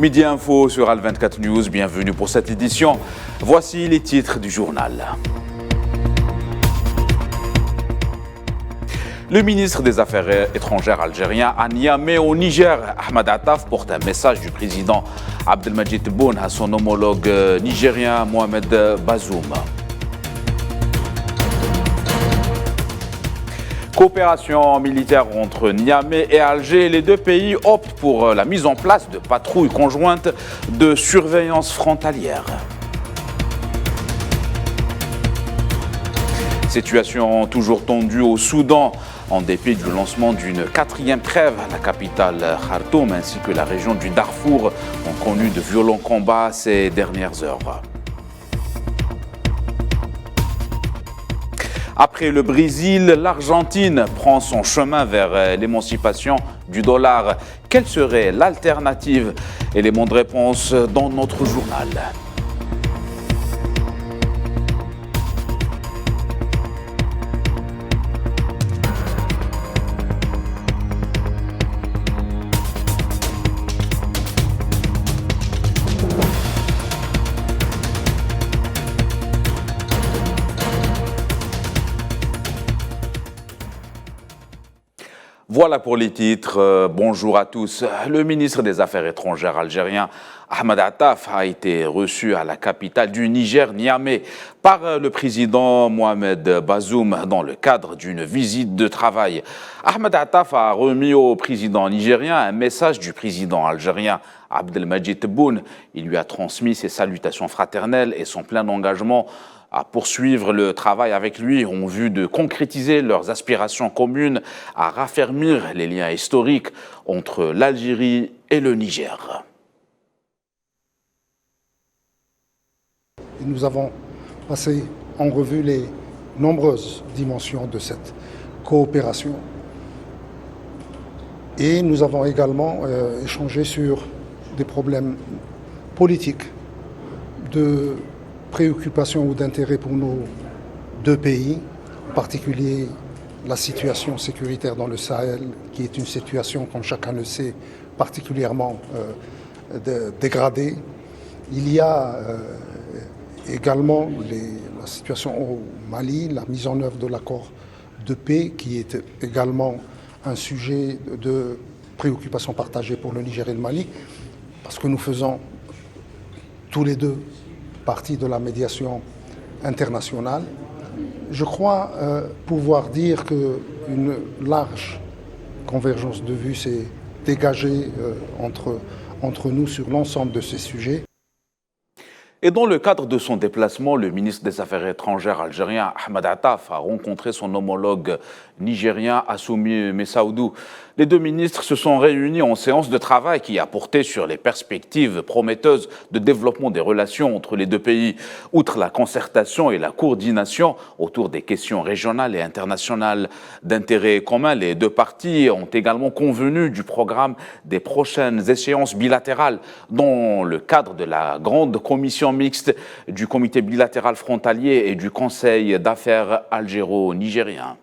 Midi Info sur Al24 News, bienvenue pour cette édition. Voici les titres du journal. Le ministre des Affaires étrangères algérien à Niamey au Niger, Ahmed Attaf, porte un message du président Abdelmadjid Tebboune à son homologue nigérien Mohamed Bazoum. Coopération militaire entre Niamey et Alger, les deux pays optent pour la mise en place de patrouilles conjointes de surveillance frontalière. Situation toujours tendue au Soudan, en dépit du lancement d'une quatrième trêve. La capitale Khartoum ainsi que la région du Darfour ont connu de violents combats ces dernières heures. Après le Brésil, l'Argentine prend son chemin vers l'émancipation du dollar. Quelle serait l'alternative? Élément de réponse dans notre journal. Voilà pour les titres. Bonjour à tous. Le ministre des Affaires étrangères algérien Ahmed Attaf a été reçu à la capitale du Niger, Niamey, par le président Mohamed Bazoum dans le cadre d'une visite de travail. Ahmed Attaf a remis au président nigérien un message du président algérien Abdelmadjid Tebboune. Il lui a transmis ses salutations fraternelles et son plein engagement à poursuivre le travail avec lui en vue de concrétiser leurs aspirations communes à raffermir les liens historiques entre l'Algérie et le Niger. Nous avons passé en revue les nombreuses dimensions de cette coopération et nous avons également échangé sur des problèmes politiques de préoccupation ou d'intérêt pour nos deux pays, en particulier la situation sécuritaire dans le Sahel, qui est une situation, comme chacun le sait, particulièrement dégradée. Il y a également la situation au Mali, la mise en œuvre de l'accord de paix, qui est également un sujet de préoccupation partagée pour le Niger et le Mali, parce que nous faisons tous les deux partie de la médiation internationale. Je crois pouvoir dire qu'une large convergence de vues s'est dégagée entre nous sur l'ensemble de ces sujets. Et dans le cadre de son déplacement, le ministre des Affaires étrangères algérien Ahmed Attaf a rencontré son homologue nigérien Assoumi Messaoudou. Les deux ministres se sont réunis en séance de travail qui a porté sur les perspectives prometteuses de développement des relations entre les deux pays. Outre la concertation et la coordination autour des questions régionales et internationales d'intérêt commun, les deux parties ont également convenu du programme des prochaines échéances bilatérales dans le cadre de la grande commission mixte du comité bilatéral frontalier et du conseil d'affaires algéro-nigérien.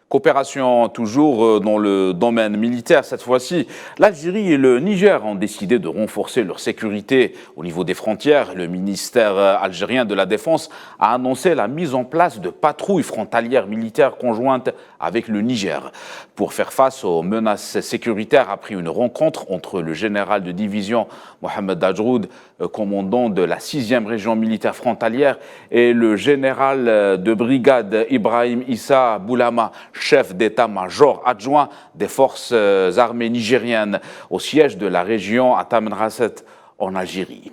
Coopération toujours dans le domaine militaire. Cette fois-ci, l'Algérie et le Niger ont décidé de renforcer leur sécurité au niveau des frontières. Le ministère algérien de la Défense a annoncé la mise en place de patrouilles frontalières militaires conjointes avec le Niger. Pour faire face aux menaces sécuritaires, après une rencontre entre le général de division Mohamed Ajroud, commandant de la 6e région militaire frontalière, et le général de brigade Ibrahim Issa Boulama, chef d'état-major adjoint des forces armées nigériennes au siège de la région à Tamanrasset en Algérie.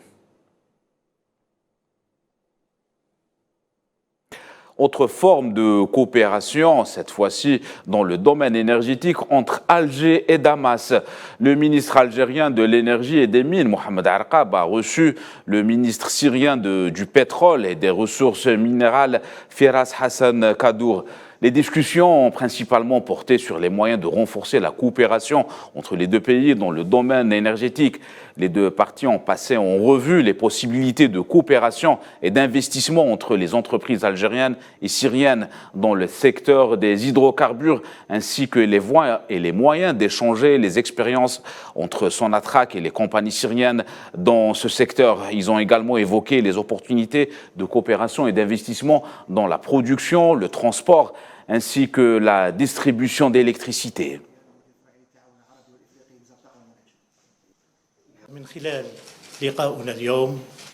Autre forme de coopération, cette fois-ci dans le domaine énergétique entre Alger et Damas. Le ministre algérien de l'énergie et des mines, Mohamed Arqab, a reçu le ministre syrien du pétrole et des ressources minérales, Firas Hassan Kadour. Les discussions ont principalement porté sur les moyens de renforcer la coopération entre les deux pays dans le domaine énergétique. Les deux parties ont passé en revue les possibilités de coopération et d'investissement entre les entreprises algériennes et syriennes dans le secteur des hydrocarbures, ainsi que les voies et les moyens d'échanger les expériences entre Sonatrach et les compagnies syriennes dans ce secteur. Ils ont également évoqué les opportunités de coopération et d'investissement dans la production, le transport, ainsi que la distribution d'électricité.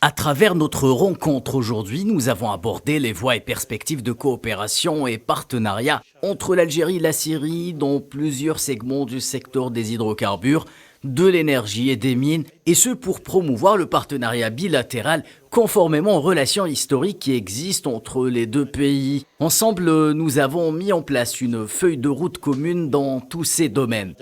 À travers notre rencontre aujourd'hui, nous avons abordé les voies et perspectives de coopération et partenariat entre l'Algérie et la Syrie dans plusieurs segments du secteur des hydrocarbures, de l'énergie et des mines, et ce pour promouvoir le partenariat bilatéral conformément aux relations historiques qui existent entre les deux pays. Ensemble, nous avons mis en place une feuille de route commune dans tous ces domaines.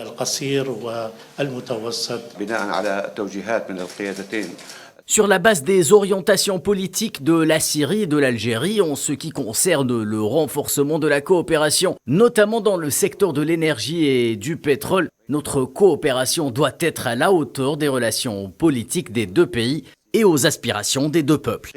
Sur la base des orientations politiques de la Syrie et de l'Algérie en ce qui concerne le renforcement de la coopération, notamment dans le secteur de l'énergie et du pétrole, notre coopération doit être à la hauteur des relations politiques des deux pays et aux aspirations des deux peuples.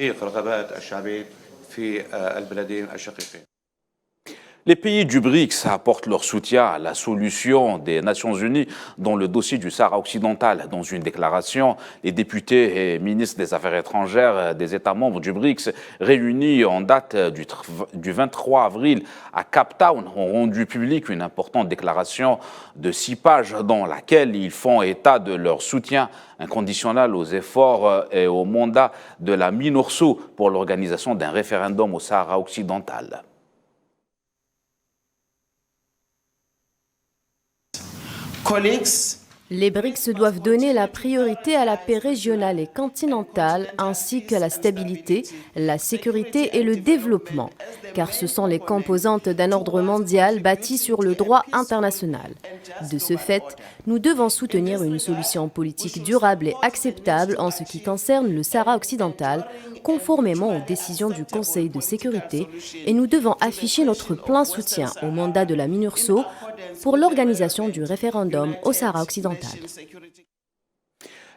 Les pays du BRICS apportent leur soutien à la solution des Nations Unies dans le dossier du Sahara occidental. Dans une déclaration, les députés et ministres des Affaires étrangères des États membres du BRICS, réunis en date du 23 avril à Cape Town, ont rendu publique une importante déclaration de 6 pages dans laquelle ils font état de leur soutien inconditionnel aux efforts et au mandat de la MINURSO pour l'organisation d'un référendum au Sahara occidental. Les BRICS doivent donner la priorité à la paix régionale et continentale, ainsi qu'à la stabilité, la sécurité et le développement, car ce sont les composantes d'un ordre mondial bâti sur le droit international. De ce fait, nous devons soutenir une solution politique durable et acceptable en ce qui concerne le Sahara occidental, conformément aux décisions du Conseil de sécurité, et nous devons afficher notre plein soutien au mandat de la MINURSO pour l'organisation du référendum au Sahara occidental.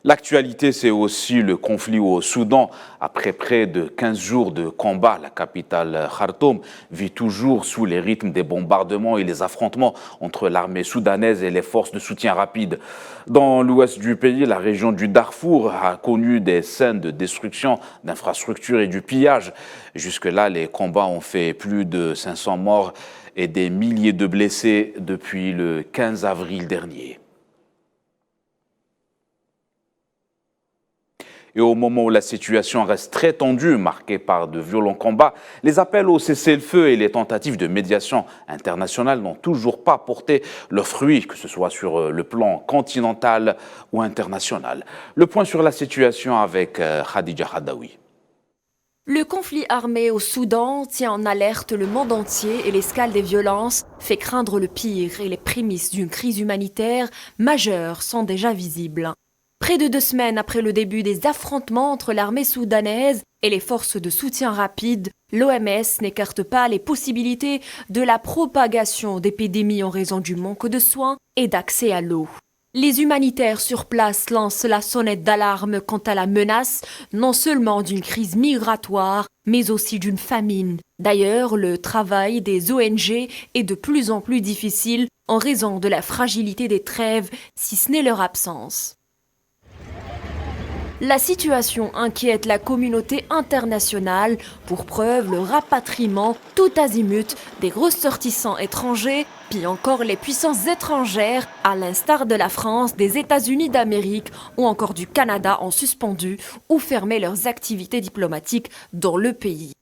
L'actualité, c'est aussi le conflit au Soudan. Après près de 15 jours de combat, la capitale Khartoum vit toujours sous les rythmes des bombardements et les affrontements entre l'armée soudanaise et les forces de soutien rapide. Dans l'ouest du pays, la région du Darfour a connu des scènes de destruction d'infrastructures et du pillage. Jusque-là, les combats ont fait plus de 500 morts et des milliers de blessés depuis le 15 avril dernier. Et au moment où la situation reste très tendue, marquée par de violents combats, les appels au cessez-le-feu et les tentatives de médiation internationale n'ont toujours pas porté leurs fruits, que ce soit sur le plan continental ou international. Le point sur la situation avec Khadija Hadaoui. Le conflit armé au Soudan tient en alerte le monde entier et l'escale des violences fait craindre le pire et les prémices d'une crise humanitaire majeure sont déjà visibles. Près de 2 semaines après le début des affrontements entre l'armée soudanaise et les forces de soutien rapide, l'OMS n'écarte pas les possibilités de la propagation d'épidémies en raison du manque de soins et d'accès à l'eau. Les humanitaires sur place lancent la sonnette d'alarme quant à la menace non seulement d'une crise migratoire, mais aussi d'une famine. D'ailleurs, le travail des ONG est de plus en plus difficile en raison de la fragilité des trêves, si ce n'est leur absence. La situation inquiète la communauté internationale, pour preuve le rapatriement tout azimut des ressortissants étrangers, puis encore les puissances étrangères, à l'instar de la France, des États-Unis d'Amérique ou encore du Canada, ont suspendu ou fermé leurs activités diplomatiques dans le pays.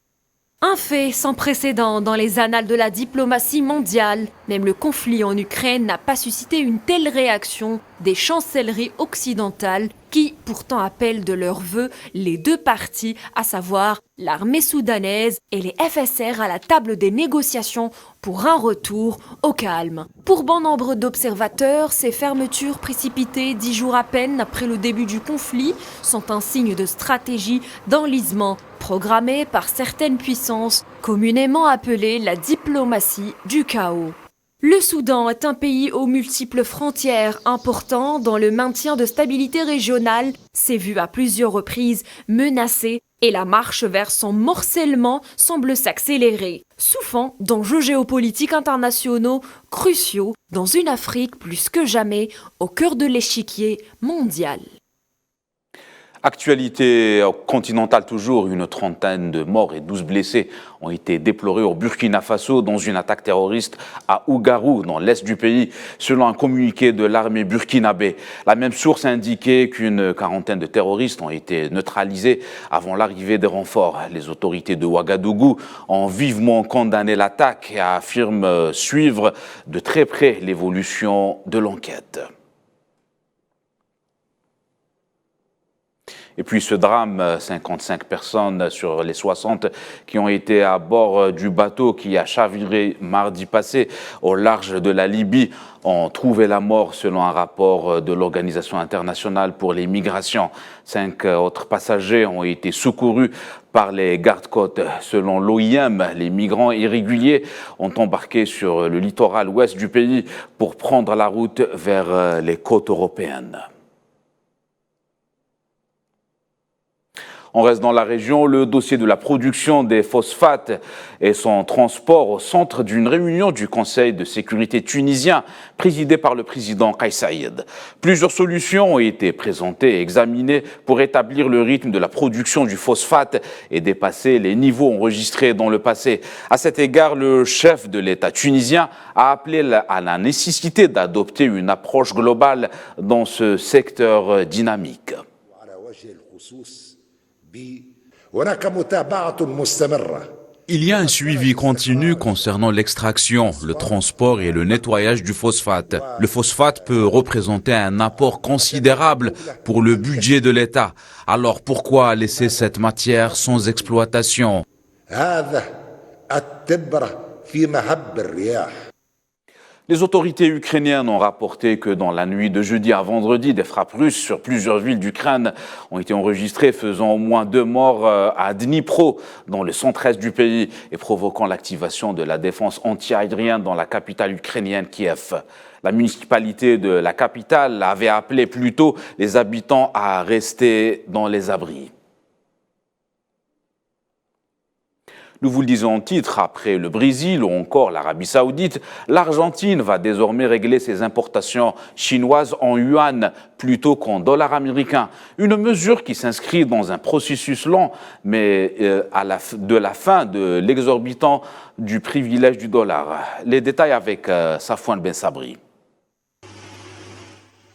Un fait sans précédent dans les annales de la diplomatie mondiale. Même le conflit en Ukraine n'a pas suscité une telle réaction des chancelleries occidentales qui pourtant appellent de leur vœu les deux parties, à savoir l'armée soudanaise et les FSR à la table des négociations pour un retour au calme. Pour bon nombre d'observateurs, ces fermetures précipitées 10 jours à peine après le début du conflit sont un signe de stratégie d'enlisement programmée par certaines puissances, communément appelée la diplomatie du chaos. Le Soudan est un pays aux multiples frontières importants dont le maintien de stabilité régionale s'est vu à plusieurs reprises menacé et la marche vers son morcellement semble s'accélérer, souffrant d'enjeux géopolitiques internationaux cruciaux dans une Afrique plus que jamais au cœur de l'échiquier mondial. Actualité continentale toujours, une trentaine de morts et 12 blessés ont été déplorés au Burkina Faso dans une attaque terroriste à Ougarou, dans l'est du pays, selon un communiqué de l'armée burkinabé. La même source indiquait qu'une quarantaine de terroristes ont été neutralisés avant l'arrivée des renforts. Les autorités de Ouagadougou ont vivement condamné l'attaque et affirment suivre de très près l'évolution de l'enquête. Et puis ce drame, 55 personnes sur les 60 qui ont été à bord du bateau qui a chaviré mardi passé au large de la Libye ont trouvé la mort selon un rapport de l'Organisation internationale pour les migrations. 5 autres passagers ont été secourus par les gardes-côtes. Selon l'OIM, les migrants irréguliers ont embarqué sur le littoral ouest du pays pour prendre la route vers les côtes européennes. On reste dans la région, le dossier de la production des phosphates et son transport au centre d'une réunion du Conseil de sécurité tunisien présidé par le président Kais Saïed. Plusieurs solutions ont été présentées et examinées pour établir le rythme de la production du phosphate et dépasser les niveaux enregistrés dans le passé. À cet égard, le chef de l'État tunisien a appelé à la nécessité d'adopter une approche globale dans ce secteur dynamique. Il y a un suivi continu concernant l'extraction, le transport et le nettoyage du phosphate. Le phosphate peut représenter un apport considérable pour le budget de l'État. Alors pourquoi laisser cette matière sans exploitation ? Les autorités ukrainiennes ont rapporté que dans la nuit de jeudi à vendredi, des frappes russes sur plusieurs villes d'Ukraine ont été enregistrées, faisant au moins 2 morts à Dnipro, dans le centre-est du pays, et provoquant l'activation de la défense anti-aérienne dans la capitale ukrainienne, Kiev. La municipalité de la capitale avait appelé plus tôt les habitants à rester dans les abris. Nous vous le disons en titre, après le Brésil ou encore l'Arabie Saoudite, l'Argentine va désormais régler ses importations chinoises en yuan plutôt qu'en dollars américains. Une mesure qui s'inscrit dans un processus lent, mais de la fin de l'exorbitant du privilège du dollar. Les détails avec Safouane Ben Sabri.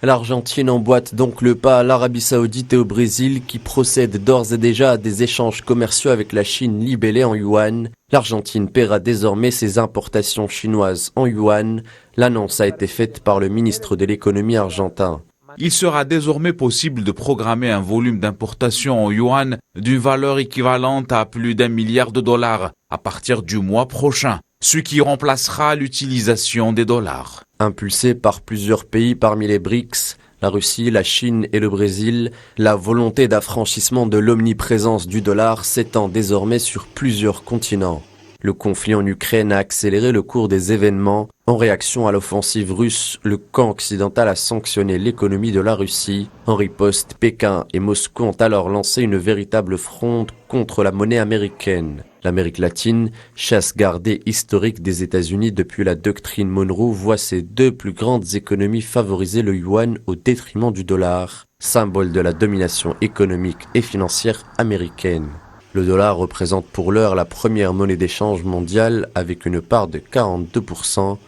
L'Argentine emboîte donc le pas à l'Arabie Saoudite et au Brésil qui procèdent d'ores et déjà à des échanges commerciaux avec la Chine libellés en yuan. L'Argentine paiera désormais ses importations chinoises en yuan. L'annonce a été faite par le ministre de l'économie argentin. Il sera désormais possible de programmer un volume d'importation en yuan d'une valeur équivalente à plus d'1 milliard de dollars à partir du mois prochain, ce qui remplacera l'utilisation des dollars. Impulsé par plusieurs pays parmi les BRICS, la Russie, la Chine et le Brésil, la volonté d'affranchissement de l'omniprésence du dollar s'étend désormais sur plusieurs continents. Le conflit en Ukraine a accéléré le cours des événements. En réaction à l'offensive russe, le camp occidental a sanctionné l'économie de la Russie. En riposte, Pékin et Moscou ont alors lancé une véritable fronde contre la monnaie américaine. L'Amérique latine, chasse gardée historique des États-Unis depuis la doctrine Monroe, voit ses 2 plus grandes économies favoriser le yuan au détriment du dollar, symbole de la domination économique et financière américaine. Le dollar représente pour l'heure la première monnaie d'échange mondiale avec une part de 42%.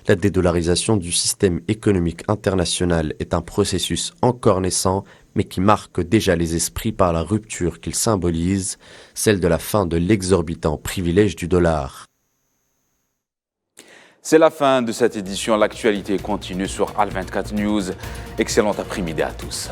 La dédollarisation du système économique international est un processus encore naissant, mais qui marque déjà les esprits par la rupture qu'il symbolise, celle de la fin de l'exorbitant privilège du dollar. C'est la fin de cette édition. L'actualité continue sur Al 24 News. Excellent après-midi à tous.